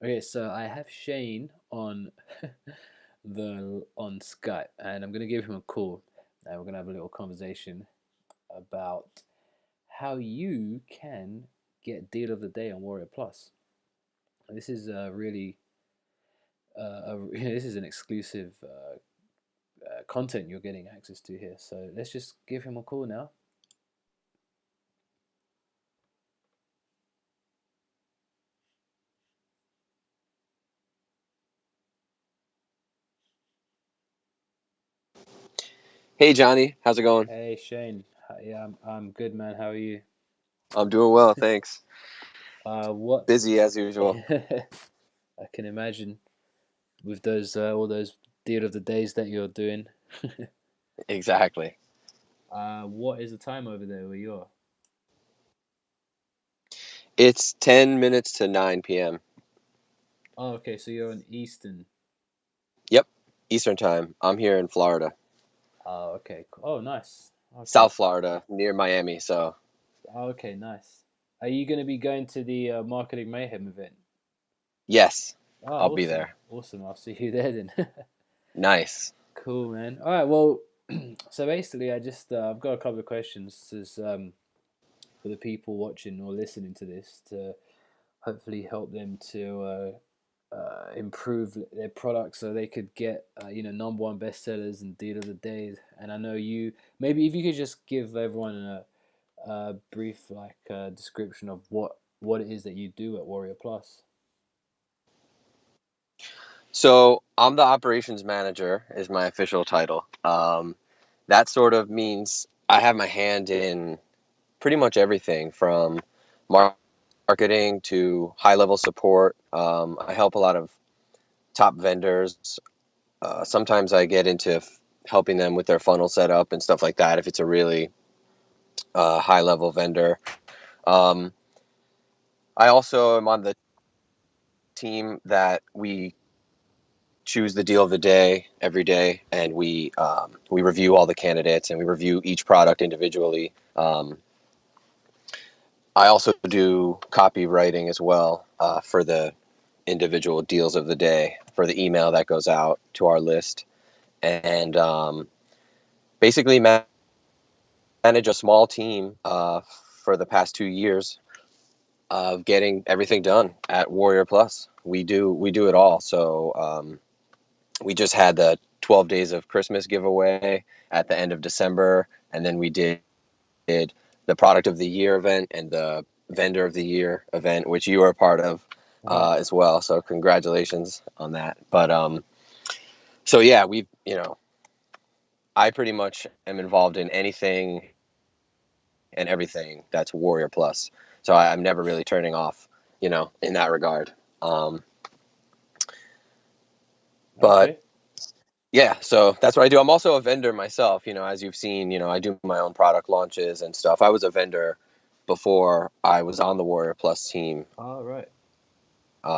Okay, so I have Shane on the on Skype, and I'm gonna give him a call, and we're gonna have a little conversation about how you can get deal of the day on Warrior Plus. This is really this is an exclusive content you're getting access to here. So let's just give him a call now. Hey Johnny, how's it going? Hey Shane, yeah, I'm good, man. How are you? I'm doing well, thanks. What? Busy as usual. I can imagine with those all those deal of the days that you're doing. Exactly. What is the time over there where you are? It's 10 minutes to 9 p.m. Oh, okay, so you're on Eastern. Yep, Eastern time. I'm here in Florida, Oh, okay. Oh, nice. Okay. South Florida, near Miami. So, Oh, okay, nice. Are you going to be going to the Marketing Mayhem event? yes, I'll Oh, be awesome. there. Awesome. I'll see you there then. Nice. Cool, man. All right. Well, so basically, I've got a couple of questions for the people watching or listening to this to hopefully help them to improve their products so they could get number one bestsellers and deal of the day. And I know you maybe if you could just give everyone a brief description of what it is that you do at Warrior Plus. So, I'm the operations manager, is my official title. That sort of means I have my hand in pretty much everything from marketing to high level support. I help a lot of top vendors. Sometimes I get into helping them with their funnel setup and stuff like that if it's a really high level vendor. Um, I also am on the team that we choose the deal of the day every day, and we review all the candidates and we review each product individually. I also do copywriting as well for the individual deals of the day for the email that goes out to our list, and basically manage a small team for the past 2 years of getting everything done at Warrior Plus. We do it all. So we just had the 12 days of Christmas giveaway at the end of December, and then we did the product of the year event and the vendor of the year event, which you are a part of Right. as well. So congratulations on that. But so yeah, I pretty much am involved in anything and everything that's Warrior Plus. So I'm never really turning off, in that regard. Um, but Okay. yeah, so that's what I do. I'm also a vendor myself. As you've seen, I do my own product launches and stuff. I was a vendor before I was on the Warrior Plus team All right.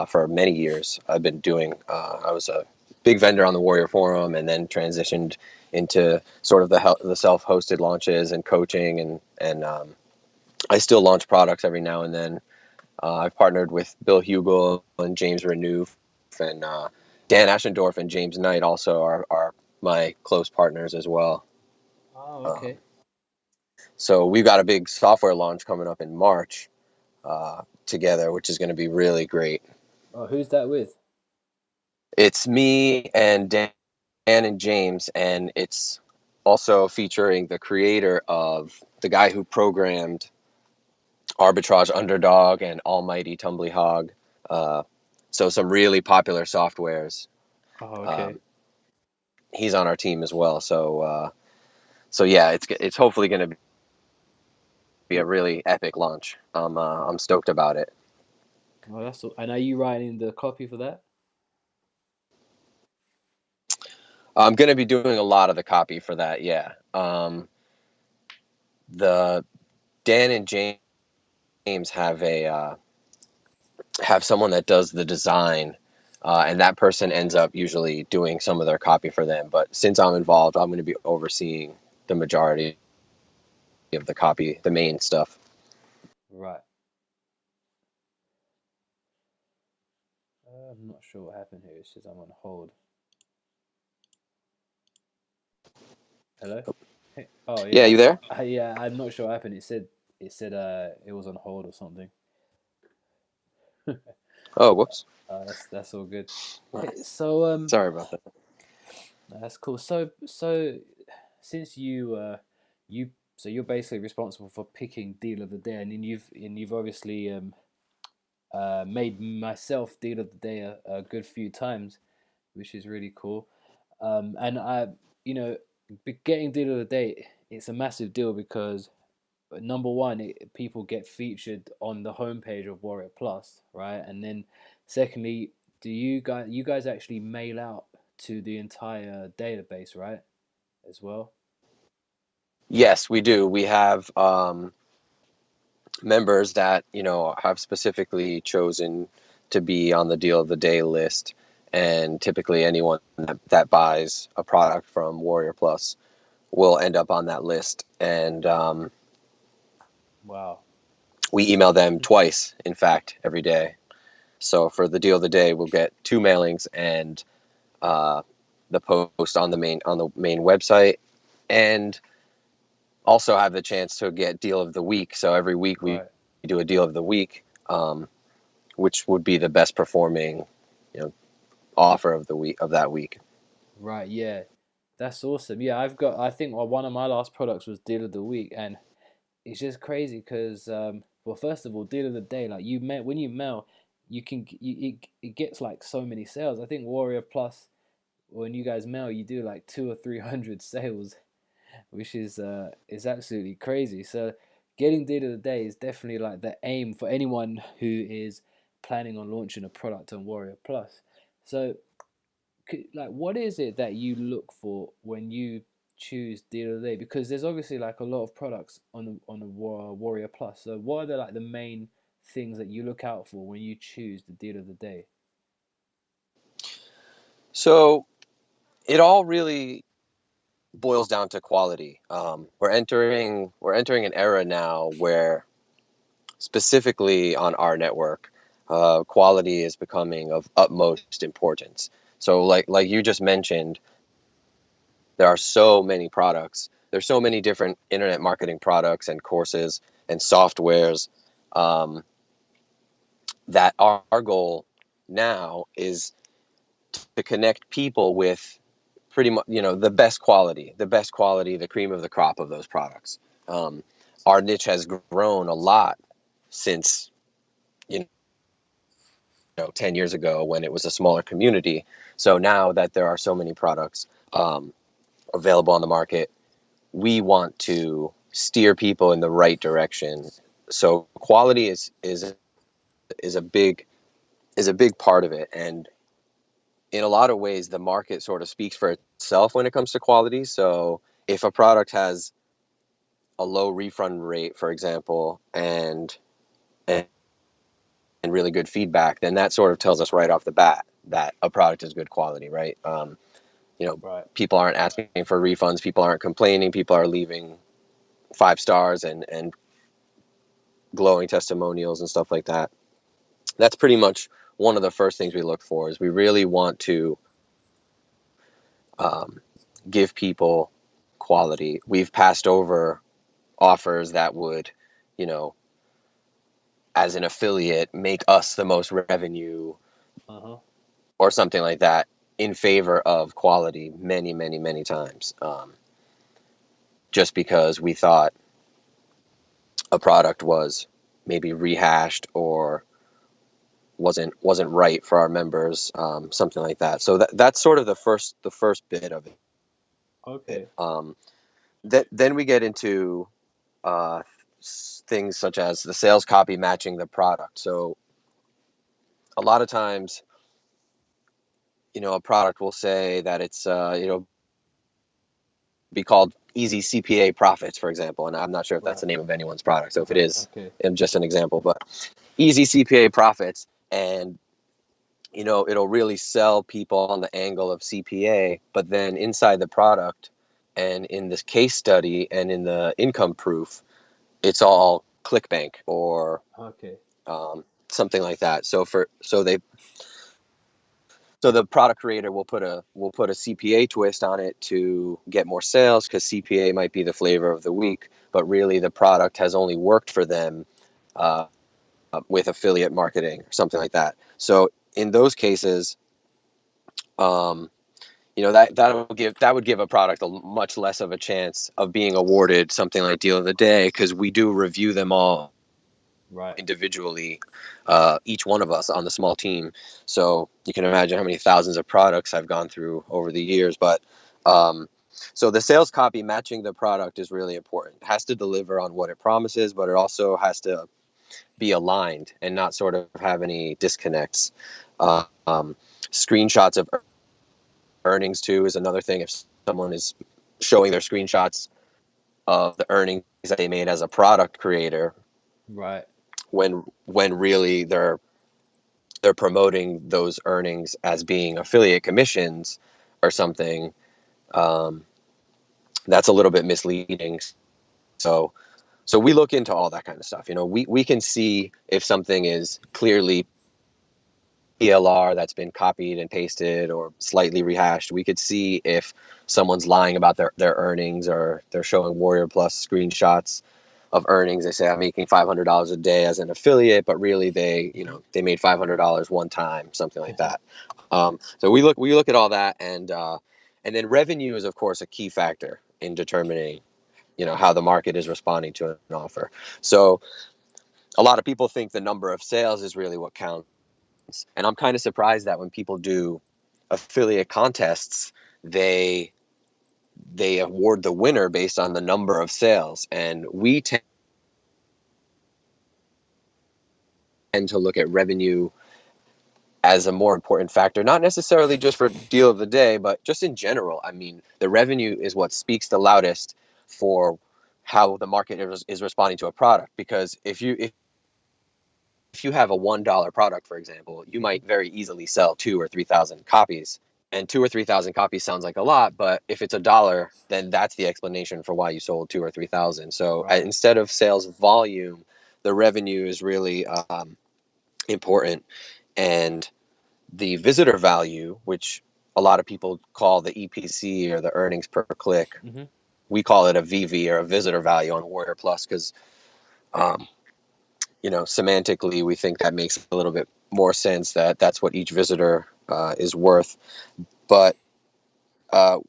for many years. I was a big vendor on the Warrior Forum, and then transitioned into sort of the self-hosted launches and coaching, and I still launch products every now and then. I've partnered with Bill Hugel and James Renouf, and Dan Ashendorf and James Knight also are my close partners as well. Oh, Um, okay. so we've got a big software launch coming up in March together, which is going to be really great. Oh, who's that with? It's me and Dan and James, and it's also featuring the creator of the guy who programmed Arbitrage Underdog and Almighty Tumbly Hog. Uh, so some really popular softwares. Oh, okay. Um, he's on our team as well. So yeah, it's hopefully going to be a really epic launch. I'm stoked about it. Oh, that's all. And are you writing the copy for that? I'm going to be doing a lot of the copy for that. Yeah. The Dan and James have someone that does the design, and that person ends up usually doing some of their copy for them. But since I'm involved, I'm going to be overseeing the majority of the copy, the main stuff. Right. I'm not sure what happened here. It says I'm on hold. Hello. Hey. Oh Yeah, yeah. you there? Yeah. I'm not sure what happened. It said it was on hold or something. Oh, whoops. That's all good. Uh, Hey, so Sorry about that. that's cool. So since you so you're basically responsible for picking deal of the day, and then you've obviously made myself deal of the day a good few times, which is really cool. And you know, getting deal of the day, it's a massive deal because number one, people get featured on the homepage of Warrior Plus, right? And then, secondly, do you guys actually mail out to the entire database, right? As well. Yes, we do. We have members that have specifically chosen to be on the deal of the day list, and typically anyone that buys a product from Warrior Plus will end up on that list. And Wow. we email them twice, in fact, every day. So for the deal of the day, we'll get two mailings and uh, the post on the main website, and also have the chance to get deal of the week. So every week we Right. do a deal of the week, which would be the best performing, you know, offer of the week of that week. Right. Yeah. That's awesome. Yeah, I've got. I think one of my last products was deal of the week, and it's just crazy because well, first of all, deal of the day, like you met when you mail, it gets like so many sales. I think Warrior Plus, when you guys mail, you do like 200 or 300 sales, which is absolutely crazy. So getting deal of the day is definitely like the aim for anyone who is planning on launching a product on Warrior Plus. So like what is it that you look for when you choose deal of the day? Because there's obviously like a lot of products on the Warrior Plus. So what are like the main things that you look out for when you choose the deal of the day? So it all really boils down to quality. We're entering an era now where, specifically on our network, quality is becoming of utmost importance. So like you just mentioned, there are so many products. There's so many different internet marketing products and courses and softwares, um, that our goal now is to connect people with pretty much the best quality, the cream of the crop of those products. Um, our niche has grown a lot since, you 10 years ago, when it was a smaller community. So now that there are so many products available on the market, we want to steer people in the right direction. So quality is a big is a big part of it, and in a lot of ways, the market sort of speaks for itself when it comes to quality. So if a product has a low refund rate, for example, and, and really good feedback, then that sort of tells us right off the bat that a product is good quality, right? You know, Right. people aren't asking for refunds, people aren't complaining, people are leaving 5 stars and glowing testimonials and stuff like that. That's pretty much one of the first things we look for. Is we really want to um, give people quality. We've passed over offers that would, you know, as an affiliate, make us the most revenue Uh huh. or something like that, in favor of quality many, many, many times, just because we thought a product was maybe rehashed or wasn't right for our members, something like that. So that's sort of the first bit of it. Okay. Then we get into uh, things such as the sales copy matching the product. So a lot of times, a product will say that it's be called easy CPA profits, for example, and I'm not sure if that's Right. the name of anyone's product. So if it Right. is, Okay. I'm just an example, but easy CPA profits, and it'll really sell people on the angle of CPA, but then inside the product and in this case study and in the income proof, it's all ClickBank or Okay. something like that. So they So the product creator will put a CPA twist on it to get more sales because CPA might be the flavor of the week, but really the product has only worked for them uh, with affiliate marketing or something like that. So in those cases, um, that would give a product a much less of a chance of being awarded something like Deal of the Day because we do review them all Right. individually, each one of us on the small team. So you can imagine how many thousands of products I've gone through over the years. But so the sales copy matching the product is really important. It has to deliver on what it promises, but it also has to be aligned and not sort of have any disconnects. Screenshots of earnings too is another thing. If someone is showing their screenshots of the earnings that they made as a product creator Right. when really they're promoting those earnings as being affiliate commissions or something, um, that's a little bit misleading. So so we look into all that kind of stuff. We can see if something is clearly PLR that's been copied and pasted or slightly rehashed. We could see if someone's lying about their earnings or they're showing Warrior Plus screenshots of earnings. They say I'm making $500 a day as an affiliate, but really they made $500 one time, something like that. So we look at all that, and then revenue is of course a key factor in determining how the market is responding to an offer. So a lot of people think the number of sales is really what counts, and I'm kind of surprised that when people do affiliate contests, they they award the winner based on the number of sales, and we tend to look at revenue as a more important factor, not necessarily just for deal of the day, but just in general. I mean, the revenue is what speaks the loudest for how the market is responding to a product. Because if you have a $1 product, for example, you might very easily sell 2 or 3 thousand copies. And 2 or 3 thousand copies sounds like a lot, but if it's $1, then that's the explanation for why you sold 2 or 3 thousand. So Right. instead of sales volume, the revenue is really important. And the visitor value, which a lot of people call the EPC or the earnings per click, Mm-hmm. we call it a VV or a visitor value on Warrior Plus because, um, semantically, we think that makes a little bit more sense that that's what each visitor is worth. But uh,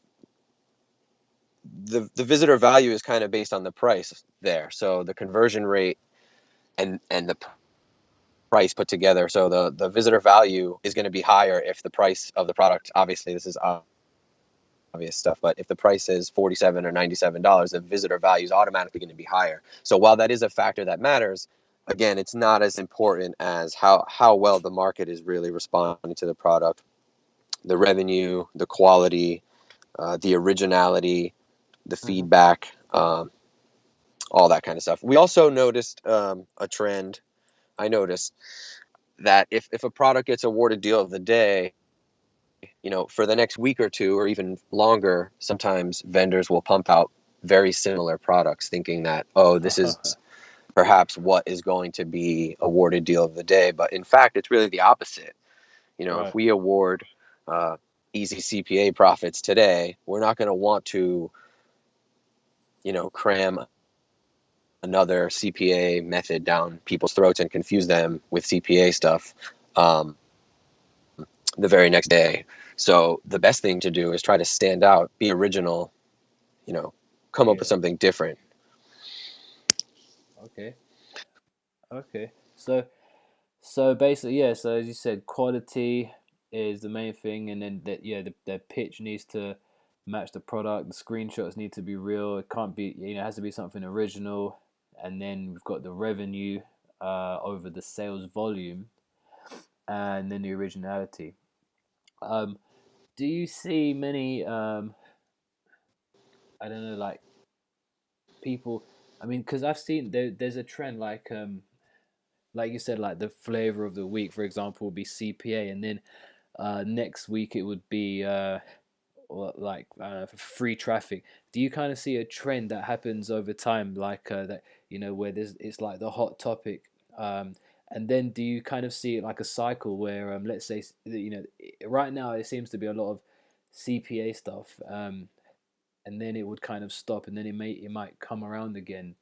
the visitor value is kind of based on the price there. So the conversion rate and the price put together. So the visitor value is going to be higher if the price of the product, obviously, this is obvious stuff, but if the price is $47 or $97, the visitor value is automatically going to be higher. So while that is a factor that matters, again, it's not as important as how well the market is really responding to the product, the revenue, the quality, the originality, the Mm-hmm. feedback, all that kind of stuff. We also noticed a trend. I noticed that if a product gets awarded deal of the day, for the next week or two or even longer, sometimes vendors will pump out very similar products thinking that, oh, this is perhaps what is going to be awarded deal of the day. But in fact, it's really the opposite. If Right. we award uh, easy CPA profits today, we're not going to want to, cram another CPA method down people's throats and confuse them with CPA stuff um, the very next day. So the best thing to do is try to stand out, be original, you know, come up with Yeah. something different. Okay. Okay. So basically, yeah. So as you said, quality is the main thing, and then that yeah, the pitch needs to match the product. The screenshots need to be real. It can't be it has to be something original, and then we've got the revenue over the sales volume, and then the originality. Um, do you see many I don't know like people? I mean, because I've seen there's a trend like you said, like the flavor of the week, for example, would be CPA, and then next week it would be like free traffic. Do you kind of see a trend that happens over time, like that where there's it's like the hot topic, um, And then do you kind of see it like a cycle where, let's say, right now it seems to be a lot of CPA stuff, and then it would kind of stop, and then it might come around again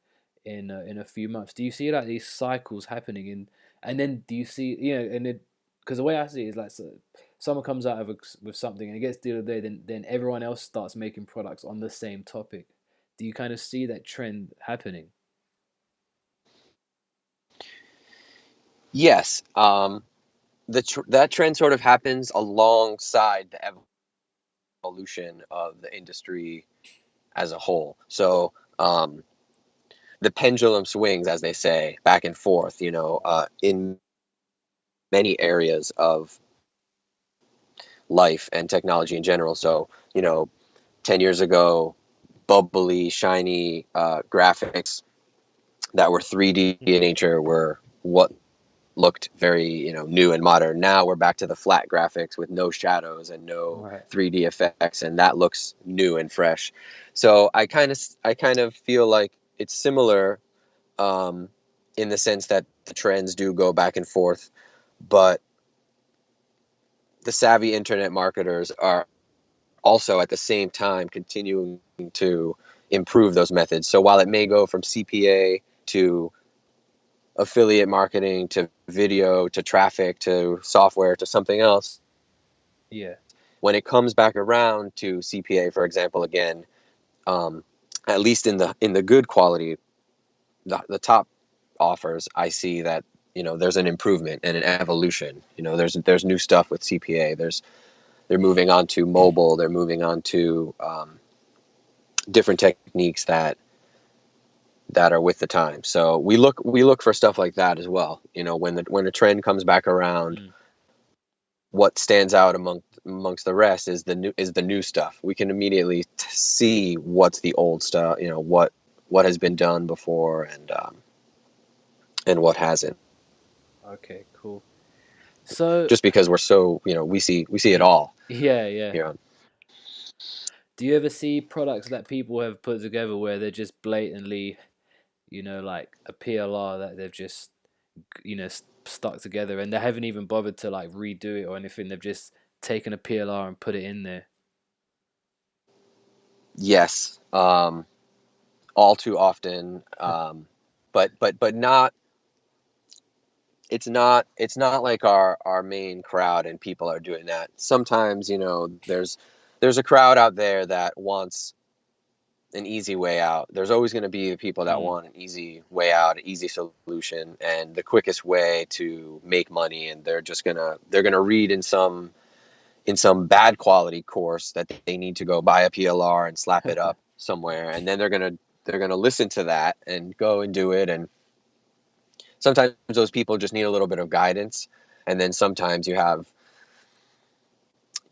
in a few months. Do you see like these cycles happening in, and then do you see and it because the way I see it is like, so, someone comes out with something and it gets deal there, then everyone else starts making products on the same topic. Do you kind of see that trend happening? Yes, that trend sort of happens alongside the evolution of the industry as a whole. So the pendulum swings, as they say, back and forth. In many areas of life and technology in general. So 10 years ago, bubbly, shiny graphics that were 3D in nature were what looked very new and modern. Now we're back to the flat graphics with no shadows and no Right. 3D effects, and that looks new and fresh. So I kind of feel like it's similar, um, in the sense that the trends do go back and forth, but the savvy internet marketers are also at the same time continuing to improve those methods. So while it may go from CPA to affiliate marketing to video to traffic to software to something else, Yeah. when it comes back around to CPA, for example, again, um, at least in the good quality, the top offers, I see that there's an improvement and an evolution. There's new stuff with CPA. They're moving on to mobile. They're moving on to different techniques that are with the time. So we look for stuff like that as well. When the trend comes back around, Mm. what stands out amongst the rest is the new stuff. We can immediately see what's the old stuff. What has been done before, and what hasn't. Okay. Cool. So, Just because we're so we see it all yeah, yeah. here. Do you ever see products that people have put together where they're just blatantly, like a PLR that they've just, stuck together, and they haven't even bothered to like redo it or anything? They've just taken a PLR and put it in there. Yes, all too often, but not. It's not like our main crowd and people are doing that. Sometimes there's a crowd out there that wants an easy way out. There's always going to be the people that Mm. want an easy way out, an easy solution, and the quickest way to make money. And they're gonna read in some bad quality course that they need to go buy a PLR and slap it up somewhere, and then they're gonna listen to that and go and do it. And sometimes those people just need a little bit of guidance, and then sometimes you have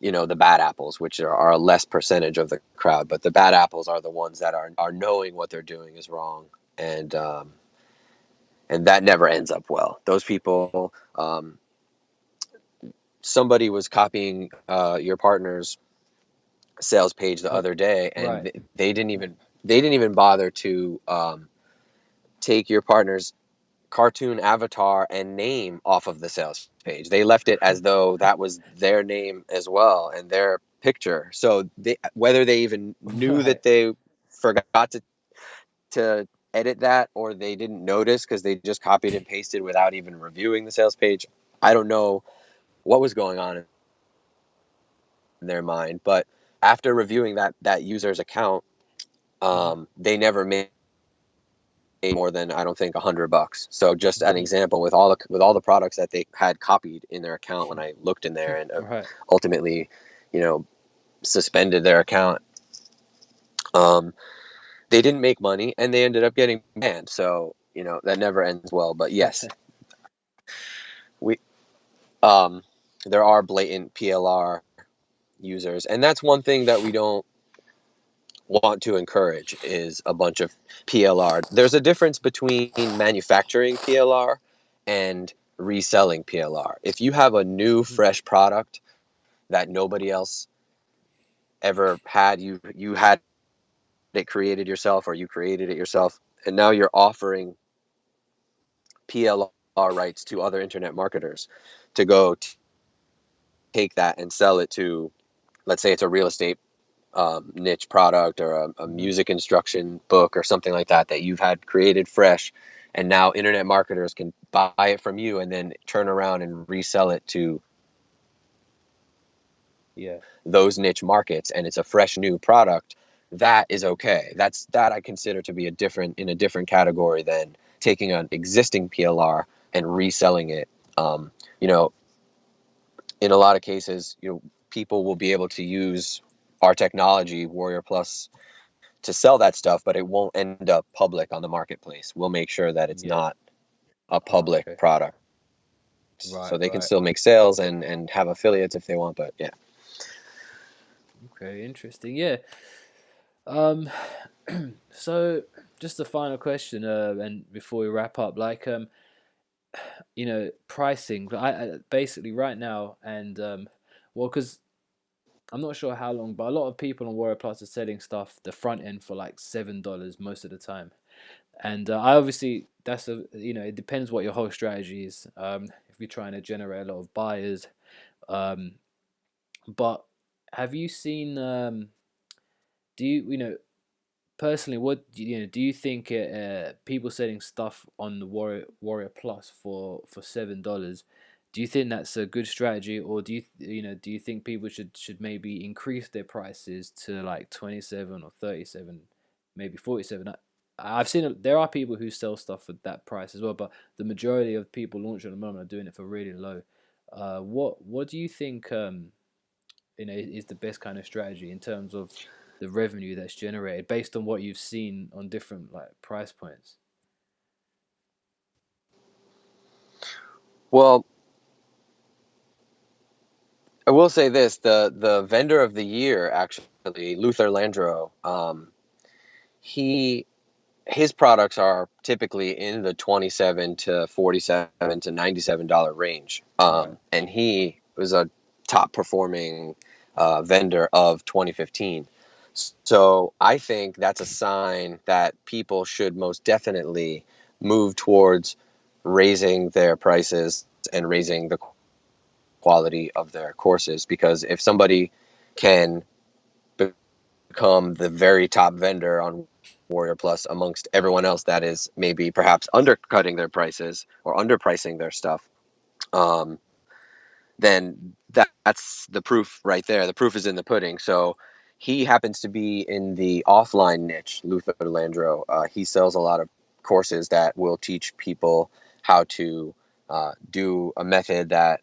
the bad apples, which are a less percentage of the crowd, but the bad apples are the ones that are knowing what they're doing is wrong, and that never ends up well. Those people, somebody was copying your partner's sales page the Oh, other day, and right. they didn't even bother to take your partner's cartoon avatar and name off of the sales page. They left it as though that was their name as well and their picture. So whether they even knew Right. that they forgot to edit that, or they didn't notice because they just copied and pasted without even reviewing the sales page, I don't know what was going on in their mind. But after reviewing that user's account, Hmm. they never made more than, I don't think, $100. So just an Hmm. example, with all the products that they had copied in their account, when I looked in there and Right. ultimately, you know, suspended their account, um, they didn't make money and they ended up getting banned. So that never ends well. But yes, we um, there are blatant PLR users, and that's one thing that we don't want to encourage, is a bunch of PLR. There's a difference between manufacturing PLR and reselling PLR. If you have a new fresh product that nobody else ever had, you had it created yourself, or you created it yourself, and now you're offering PLR rights to other internet marketers to go take that and sell it to, let's say it's a real estate niche product or a Hmm. music instruction book or something like that that you've had created fresh, and now internet marketers can buy it from you and then turn around and resell it to Yeah. those niche markets, and it's a fresh new product. That is okay. That I consider to be a different category than taking an existing PLR and reselling it. Um, you know, in a lot of cases, people will be able to use our technology, Warrior Plus, to sell that stuff, but it won't end up public on the marketplace. We'll make sure that it's Yeah. not a Oh, public okay. product. Right. So they can Right. still make sales and have affiliates if they want, but yeah. Okay. Interesting. Yeah. Um. So, just a final question. And before we wrap up, like, pricing. I basically right now, and well, because I'm not sure how long, but a lot of people on Warrior Plus are selling stuff the front end for like $7 most of the time. And I obviously that's it depends what your whole strategy is. If you're trying to generate a lot of buyers, um, but have you seen? Do personally, what do you think people selling stuff on the Warrior Plus for $7? Do you think that's a good strategy, or do you think people should maybe increase their prices to like 27 or 37, maybe 47? I've seen there are people who sell stuff for that price as well, but the majority of people launching at the moment are doing it for really low. What do you think? Is the best kind of strategy in terms of the revenue that's generated based on what you've seen on different like price points. Well, I will say this: the vendor of the year, actually, Luther Landro, he his products are typically in the 27 to 47 to $97 range. Right. And he was a top performing vendor of 2015. So I think that's a sign that people should most definitely move towards raising their prices and raising the quality of their courses, because if somebody can become the very top vendor on Warrior Plus amongst everyone else that is maybe perhaps undercutting their prices or underpricing their stuff, um, then that's the proof right there. The proof is in the pudding. So he happens to be in the offline niche, Luther Landro. He sells a lot of courses that will teach people how to do a method that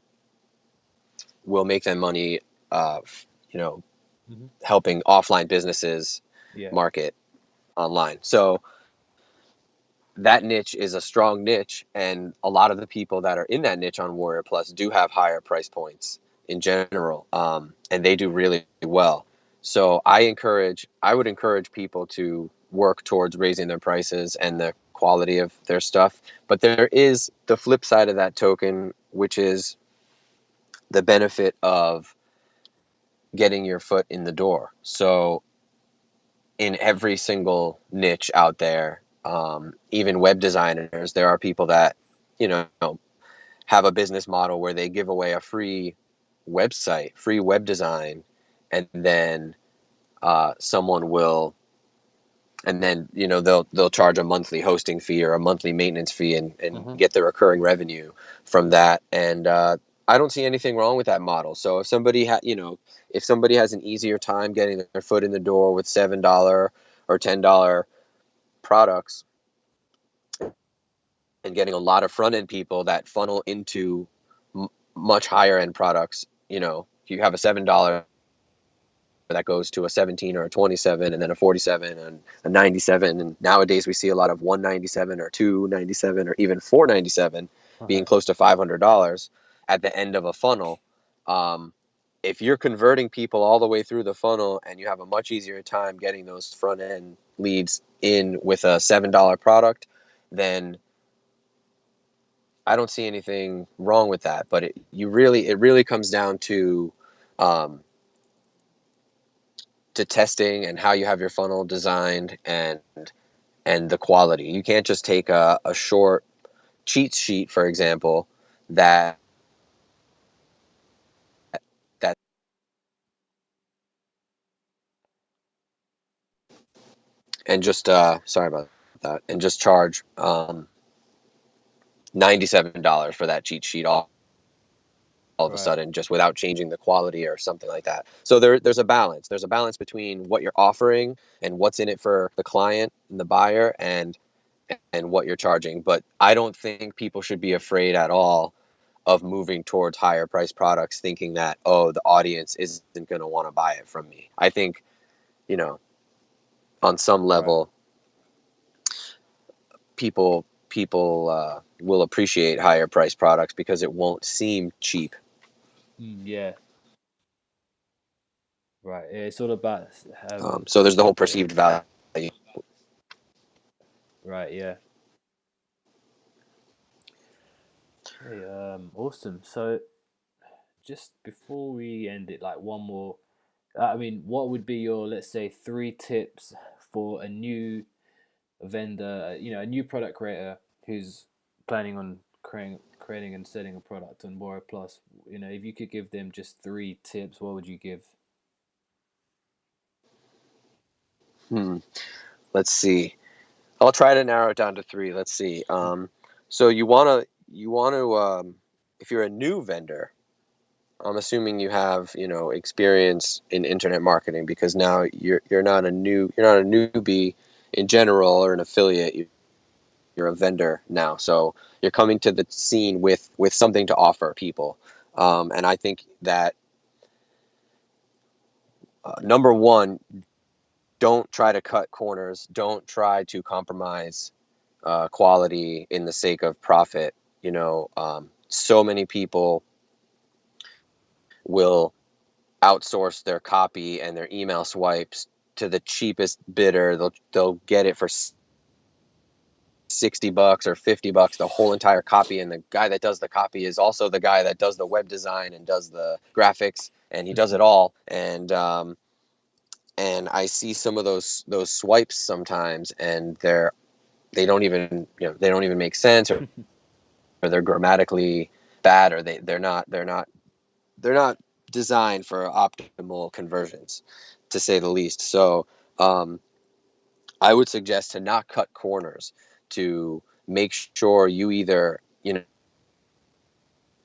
will make them money, uh, you know, Hmm. helping offline businesses Yeah. market online. So that niche is a strong niche, and a lot of the people that are in that niche on Warrior Plus do have higher price points in general, and they do really well. So I would encourage people to work towards raising their prices and the quality of their stuff. But there is the flip side of that token, which is the benefit of getting your foot in the door. So in every single niche out there, even web designers, there are people that, you know, have a business model where they give away a free website, free web design, and then someone will, and then they'll charge a monthly hosting fee or a monthly maintenance fee, and Hmm. get the recurring revenue from that. And I don't see anything wrong with that model. So if somebody has an easier time getting their foot in the door with $7 or $10 products, and getting a lot of front end people that funnel into much higher end products. You have a $7 that goes to a 17 or a 27, and then a 47 and a 97. And nowadays we see a lot of 197 or 297 or even 497 being Right. close to $500 at the end of a funnel. Um, if you're converting people all the way through the funnel and you have a much easier time getting those front end leads in with a $7 product, then I don't see anything wrong with that. But it really comes down um, to testing and how you have your funnel designed, and the quality. You can't just take a short cheat sheet, for example, that that and just sorry about that, and just charge $97 for that cheat sheet all of a Right. sudden, just without changing the quality or something like that. So there's a balance. There's a balance between what you're offering and what's in it for the client and the buyer, and what you're charging. But I don't think people should be afraid at all of moving towards higher price products, thinking that, oh, the audience isn't going to want to buy it from me. I think, you know, on some Right. level, people will appreciate higher price products because it won't seem cheap. Yeah. Right. Yeah, it's all about So there's the whole yeah. perceived value. Right. Yeah. Okay. Awesome. So just before we end it, like one more. I mean, what would be your, let's say, three tips for a new vendor, a new product creator who's planning on creating and selling a product on Bora Plus? If you could give them just three tips, what would you give? Hmm. Let's see. I'll try to narrow it down to three. Let's see. So you wanna if you're a new vendor, I'm assuming you have experience in internet marketing, because now you're not a newbie in general or an affiliate. You're a vendor now, so you're coming to the scene with something to offer people. And I think that number one, don't try to cut corners. Don't try to compromise quality in the sake of profit. So many people will outsource their copy and their email swipes to the cheapest bidder. They'll get it for $60 or $50, the whole entire copy, and the guy that does the copy is also the guy that does the web design and does the graphics, and he does it all. And I see some of those swipes sometimes, and they don't even make sense, or they're grammatically bad, or they're not designed for optimal conversions, to say the least. So um, I would suggest to not cut corners, to make sure you either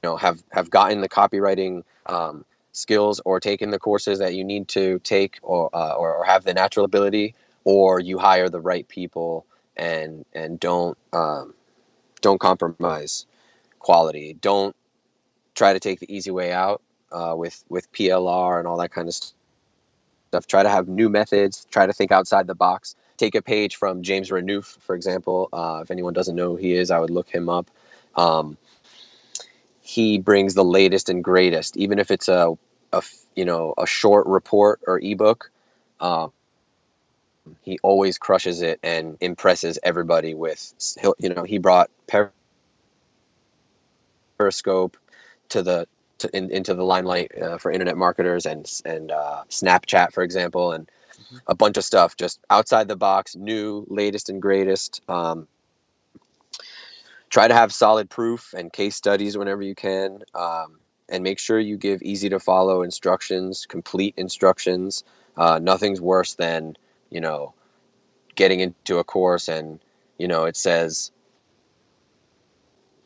have gotten the copywriting skills, or taken the courses that you need to take, or have the natural ability, or you hire the right people, and don't compromise quality. Don't try to take the easy way out with PLR and all that kind of stuff. Try to have new methods. Try to think outside the box. Take a page from James Renouf, for example. If anyone doesn't know who he is, I would look him up. Um, he brings the latest and greatest, even if it's a short report or ebook. Um, he always crushes it and impresses everybody with. He brought Periscope to into the limelight for internet marketers, and Snapchat, for example, and Mhm. a bunch of stuff just outside the box, new, latest and greatest. Try to have solid proof and case studies whenever you can, and make sure you give easy to follow instructions, complete instructions. Nothing's worse than you know getting into a course, and it says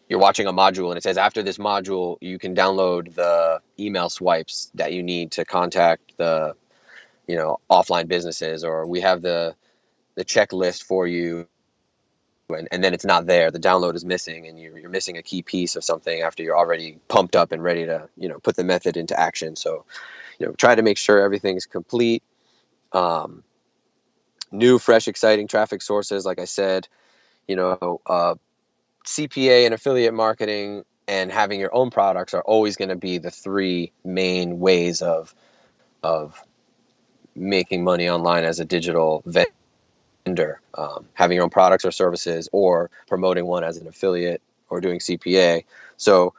you're watching a module, and it says after this module you can download the email swipes that you need to contact the offline businesses, or we have the checklist for you, and then it's not there. The download is missing, and you're missing a key piece of something after you're already pumped up and ready to put the method into action. So try to make sure everything's complete. um, New, fresh, exciting traffic sources, like I said. CPA and affiliate marketing and having your own products are always going to be the three main ways of making money online as a digital vendor. Having your own products or services, or promoting one as an affiliate, or doing CPA. So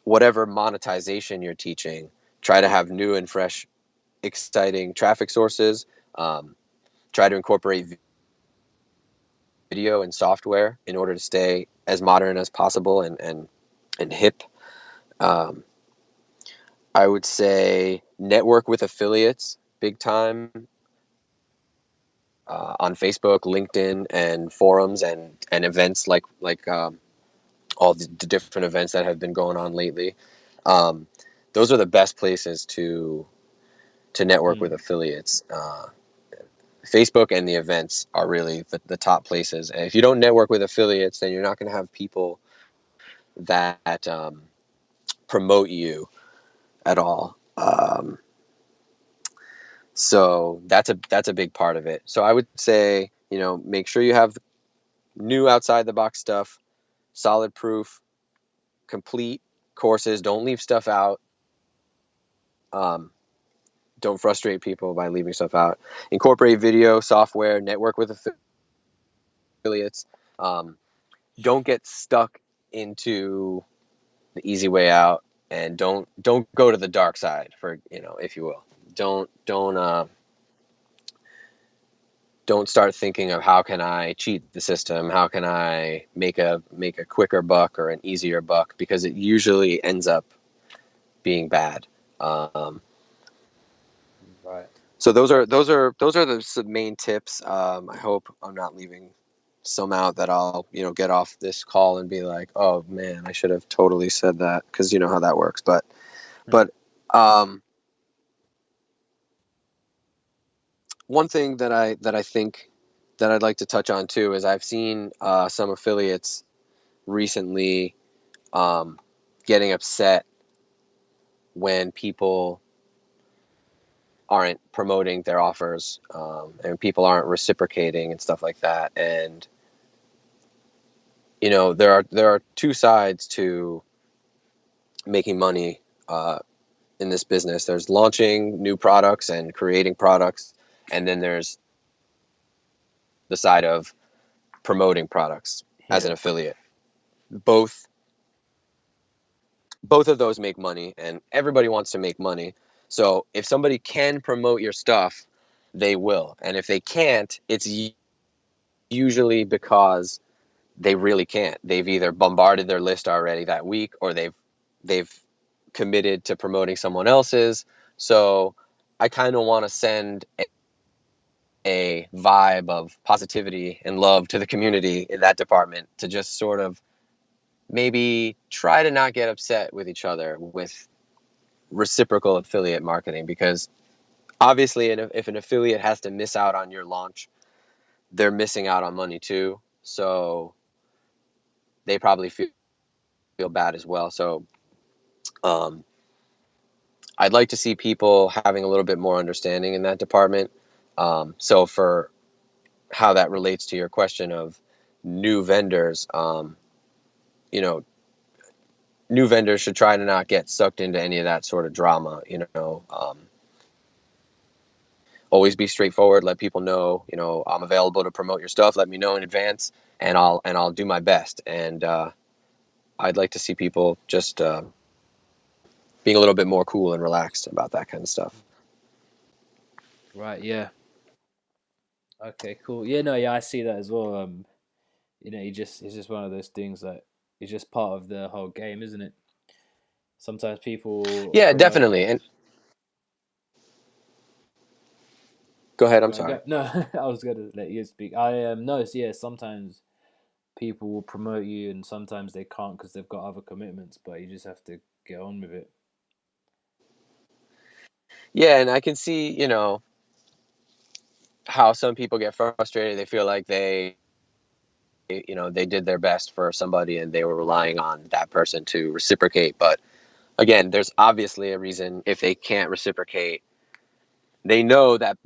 whatever monetization you're teaching, try to have new and fresh, exciting traffic sources. Um, Try to incorporate video and software in order to stay as modern as possible and hip. Um, I would say network with affiliates big time on Facebook, LinkedIn, and forums and events like all the different events that have been going on lately. Um, those are the best places to network with Mm. affiliates. Facebook and the events are really the top places. And if you don't network with affiliates, then you're not going to have people that promote you at all. So that's a big part of it. So I would say, make sure you have new outside the box stuff, solid proof, complete courses. Don't leave stuff out. Um, don't frustrate people by leaving stuff out. Incorporate video, software, network with affiliates. Um, don't get stuck into the easy way out, and don't go to the dark side, for if you will. Don't start thinking of how can I cheat the system, how can I make a quicker buck or an easier buck, because it usually ends up being bad. Um, Right. so those are the main tips. I hope I'm not leaving some out that I'll get off this call and be like, oh man, I should have totally said that, because you know how that works. But Mm. um, one thing that I think that I'd like to touch on too is I've seen some affiliates recently um, getting upset when people aren't promoting their offers, and people aren't reciprocating and stuff like that. And there are two sides to making money in this business. There's launching new products and creating products, and then there's the side of promoting products as Yeah. an affiliate. Both of those make money, and everybody wants to make money. So if somebody can promote your stuff, they will. And if they can't, it's usually because they really can't. They've either bombarded their list already that week, or they've committed to promoting someone else's. So I kind of want to send a vibe of positivity and love to the community in that department, to just sort of maybe try to not get upset with each other with reciprocal affiliate marketing, because obviously if an affiliate has to miss out on your launch, they're missing out on money too. So they probably feel bad as well. So um, I'd like to see people having a little bit more understanding in that department. So for how that relates to your question of new vendors, you know, new vendors should try to not get sucked into any of that sort of drama. Always be straightforward. Let people know, I'm available to promote your stuff. Let me know in advance, and I'll do my best. And I'd like to see people just being a little bit more cool and relaxed about that kind of stuff. Right. Yeah. Okay. Cool. Yeah. No. Yeah. I see that as well. It's just one of those things that it's just part of the whole game, isn't it? Sometimes people Yeah, promote. definitely. And go ahead. I'm Go on, sorry. go. No, I was gonna let you speak. I no. Yeah. Sometimes people will promote you, and sometimes they can't because they've got other commitments. But you just have to get on with it. Yeah, and I can see, how some people get frustrated. They feel like they did their best for somebody and they were relying on that person to reciprocate. But again, there's obviously a reason if they can't reciprocate. They know that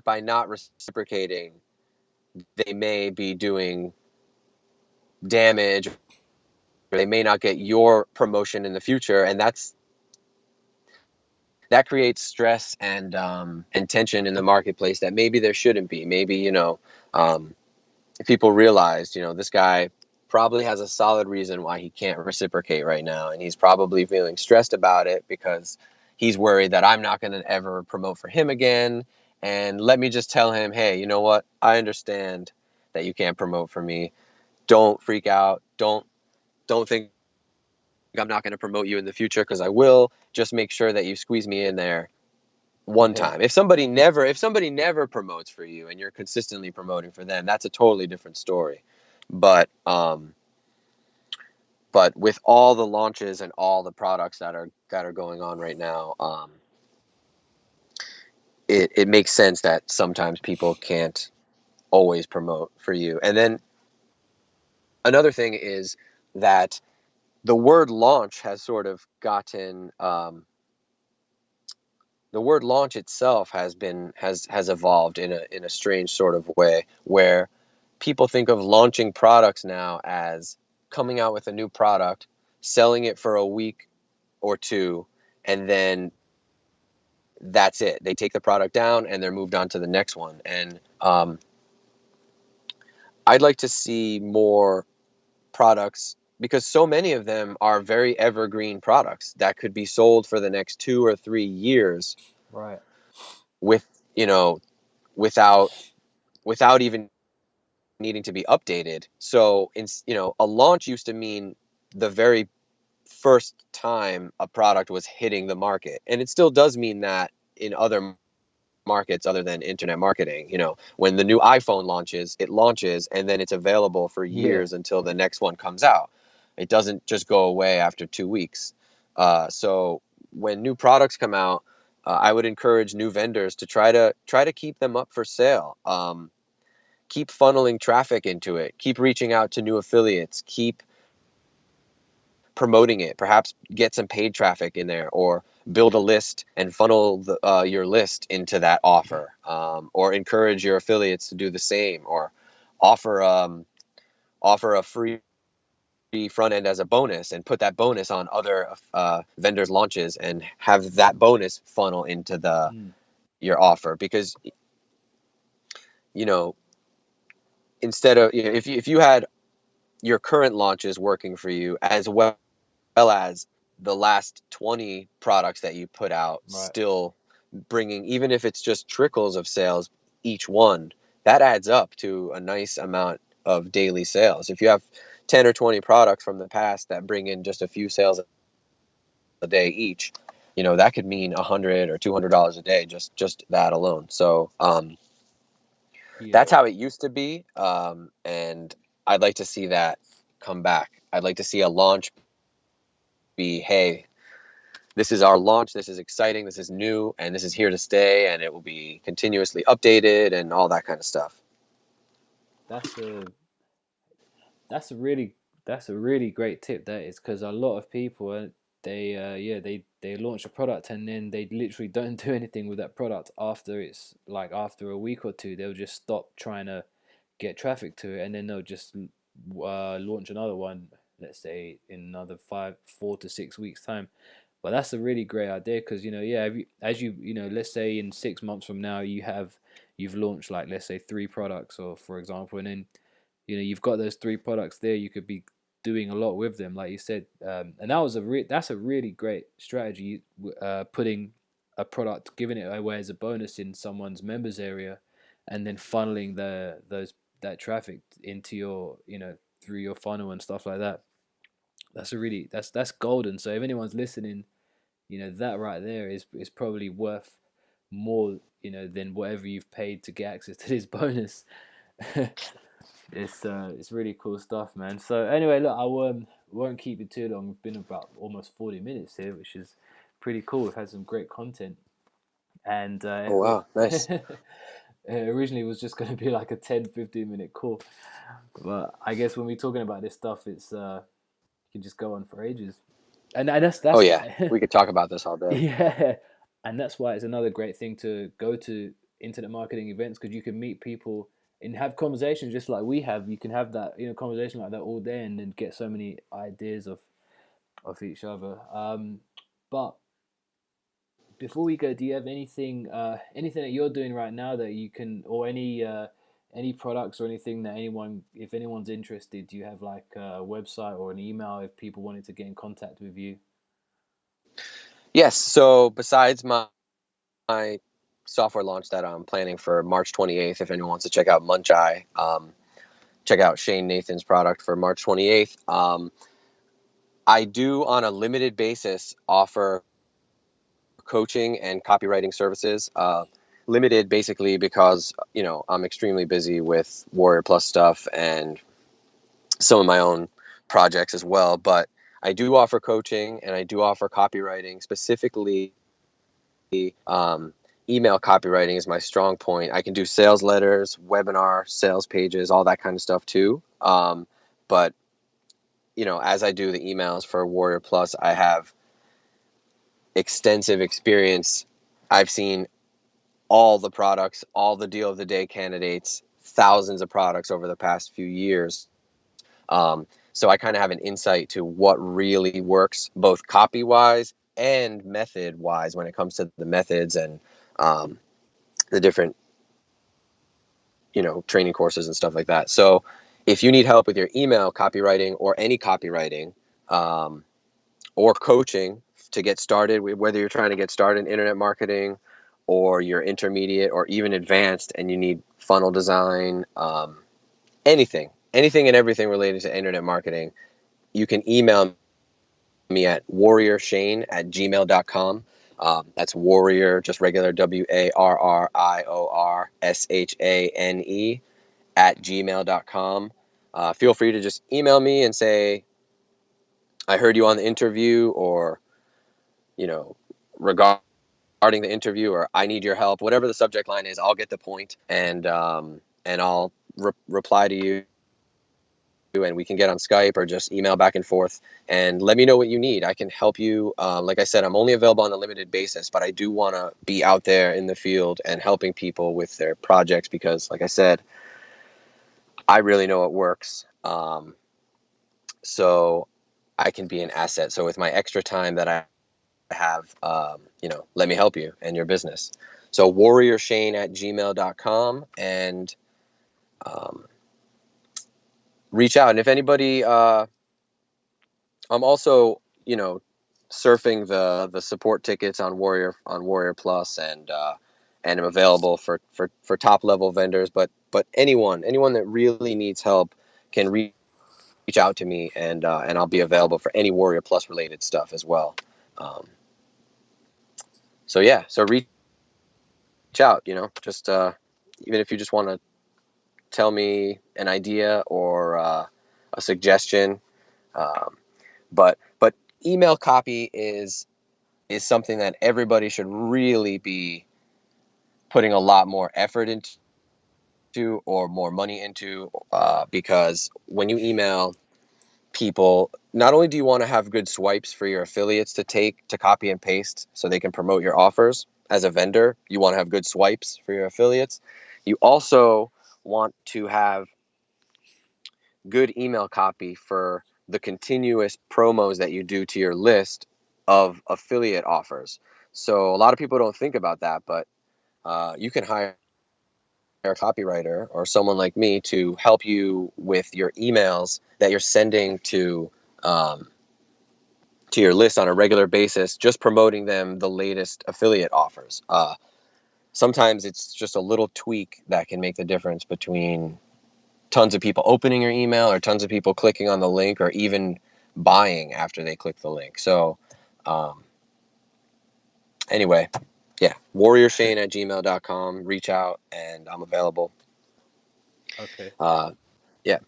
by not reciprocating, they may be doing damage, or they may not get your promotion in the future, and that creates stress and tension in the marketplace that maybe there shouldn't be. Maybe um, if people realized, this guy probably has a solid reason why he can't reciprocate right now, and he's probably feeling stressed about it because he's worried that I'm not going to ever promote for him again. And let me just tell him, hey, you know what? I understand that you can't promote for me. Don't freak out. Don't think I'm not going to promote you in the future, because I will. Just make sure that you squeeze me in there one Yeah. time. If somebody never promotes for you and you're consistently promoting for them, that's a totally different story. But but with all the launches and all the products that are going on right now, it makes sense that sometimes people can't always promote for you. And then another thing is that the word launch has sort of gotten the word launch itself has evolved in a strange sort of way, where people think of launching products now as coming out with a new product, selling it for a week or two, and then that's it. They take the product down and they're moved on to the next one. And I'd like to see more products, because so many of them are very evergreen products that could be sold for the next 2 or 3 years Right. with, you know, without even needing to be updated. So, a launch used to mean the very first time a product was hitting the market. And it still does mean that in other markets other than internet marketing. When the new iPhone launches, it launches and then it's available for Yeah. years until the next one comes out. It doesn't just go away after 2 weeks. So when new products come out, I would encourage new vendors to try to keep them up for sale. Keep funneling traffic into it. Keep reaching out to new affiliates. Keep promoting it. Perhaps get some paid traffic in there, or build a list and funnel your list into that offer, or encourage your affiliates to do the same, or offer offer a free front end as a bonus and put that bonus on other vendors' launches, and have that bonus funnel into the Mm. your offer. Because you know instead of, if you had your current launches working for you, as well as the last 20 products that you put out Right. still bringing, even if it's just trickles of sales each one, that adds up to a nice amount of daily sales. If you have 10 or 20 products from the past that bring in just a few sales a day each, that could mean $100 or $200 a day, just that alone. So that's Yeah. how it used to be, and I'd like to see that come back. I'd like to see a launch be, hey, this is our launch, this is exciting, this is new, and this is here to stay, and it will be continuously updated and all that kind of stuff. That's a that's a really that's a really great tip, that is, because a lot of people they yeah, they launch a product and then they literally don't do anything with that product after it's like after a week or two. They'll just stop trying to get traffic to it, and then they'll just launch another one, let's say in another 4 to 6 weeks time. But that's a really great idea, because yeah, as let's say in 6 months from now you've launched, like, let's say, three products, or for example, and then you've got those three products there. You could be doing a lot with them, like you said, and that's a really great strategy. Putting a product, giving it away as a bonus in someone's members area, and then funneling that traffic into your through your funnel and stuff like that. That's golden. So if anyone's listening, that right there is probably worth more than whatever you've paid to get access to this bonus. It's really cool stuff, man. So anyway, look, I won't keep you too long. We've been about almost 40 minutes here, which is pretty cool. We've had some great content, and Oh wow, nice. originally it was just going to be like a 10-15 minute call, but I guess when we're talking about this stuff, it's you can just go on for ages, and Oh that's yeah, why. we could talk about this all day. Yeah, and that's why it's another great thing to go to internet marketing events, because you can meet people and have conversations just like we have. You can have that conversation like that all day, and then get so many ideas of each other. But before we go, do you have anything that you're doing right now that you can, or any products or anything that if anyone's interested, do you have like a website or an email if people wanted to get in contact with you? Yes. So besides my software launch that I'm planning for March 28th, if anyone wants to check out Muncheye, check out Shane Nathan's product for March 28th. I do, on a limited basis, offer coaching and copywriting services. Limited basically because I'm extremely busy with Warrior Plus stuff and some of my own projects as well. But I do offer coaching and I do offer copywriting. Specifically, um, email copywriting is my strong point. I can do sales letters, webinar sales pages, all that kind of stuff too. But as I do the emails for Warrior Plus, I have extensive experience. I've seen all the products, all the deal of the day candidates, thousands of products over the past few years. So I kind of have an insight to what really works, both copy wise and method wise, when it comes to the methods and um, the different, training courses and stuff like that. So if you need help with your email copywriting or any copywriting, or coaching to get started, whether you're trying to get started in internet marketing or you're intermediate or even advanced and you need funnel design, anything and everything related to internet marketing, you can email me at warriorshane@gmail.com. That's warrior, just regular WARRIORSHANE at gmail.com. Feel free to just email me and say, I heard you on the interview, or, regarding the interview, or I need your help. Whatever the subject line is, I'll get the point, and I'll reply to you, and we can get on Skype or just email back and forth and let me know what you need. I can help you. Like I said, I'm only available on a limited basis, but I do want to be out there in the field and helping people with their projects because, like I said, I really know what works. So I can be an asset. So with my extra time that I have, let me help you and your business. So warriorshane@gmail.com, and um, reach out. And if anybody, I'm also, surfing the support tickets on Warrior Plus, and I'm available for top level vendors. But anyone that really needs help can reach out to me, and I'll be available for any Warrior Plus related stuff as well. Um, so yeah, so reach out. Just even if you just want to tell me an idea or a suggestion. Um, but email copy is something that everybody should really be putting a lot more effort into or more money into, because when you email people, not only do you want to have good swipes for your affiliates to take to copy and paste so they can promote your offers as a vendor, you want to have good swipes for your affiliates. You also want to have good email copy for the continuous promos that you do to your list of affiliate offers. So a lot of people don't think about that, but you can hire a copywriter or someone like me to help you with your emails that you're sending to your list on a regular basis, just promoting them the latest affiliate offers. Sometimes it's just a little tweak that can make the difference between tons of people opening your email or tons of people clicking on the link or even buying after they click the link. So um, anyway, yeah, warriorshane@gmail.com. Reach out and I'm available. Okay. Uh, yeah.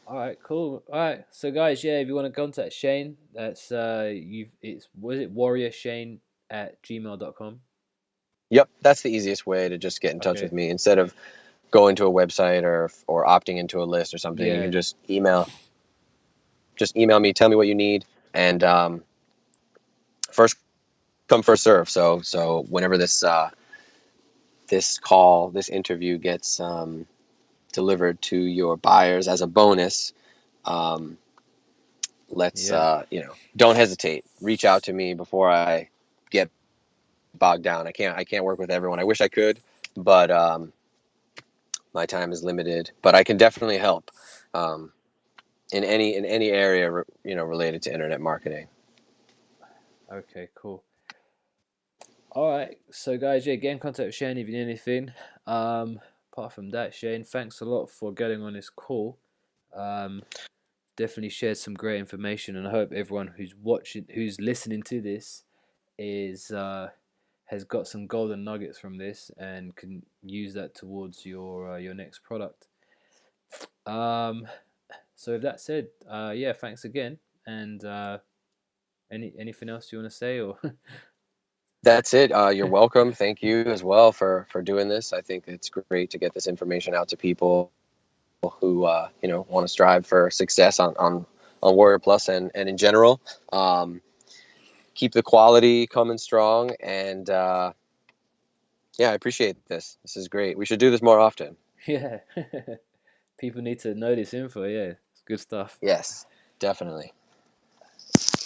All right, cool. All right, so guys, yeah, if you want to contact Shane, that's it's was it warriorshane@gmail.com. Yep. That's the easiest way to just get in touch with Okay. me instead of going to a website or opting into a list or something. You Yeah. can just email me, tell me what you need. And first come, first serve. So whenever this interview gets delivered to your buyers as a bonus, um, let's Yeah. don't hesitate. Reach out to me before I get bogged down. I can't work with everyone. I wish I could, but my time is limited. But I can definitely help um, in any area related to internet marketing. Okay, cool. All right, so guys, yeah, get in contact with Shane if you need anything. Um, apart from that, Shane, thanks a lot for getting on this call. Um, Definitely shared some great information, and I hope everyone who's listening to this, is has got some golden nuggets from this and can use that towards your next product. Um, so with that said, yeah, thanks again. And anything else you want to say, or That's it. You're welcome. Thank you as well for doing this. I think it's great to get this information out to people who want to strive for success on Warrior Plus and in general. Keep the quality coming strong, and yeah, I appreciate this. This is great. We should do this more often. yeah, people need to know this info. Yeah, it's good stuff. Yes, definitely.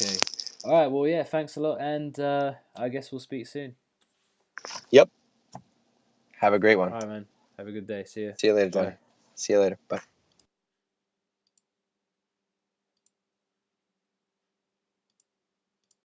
Okay. All right. Well, yeah. Thanks a lot, and I guess we'll speak soon. Yep. Have a great one. All right, man. Have a good day. See you. See you later, Johnny. Bye. See you later. Bye.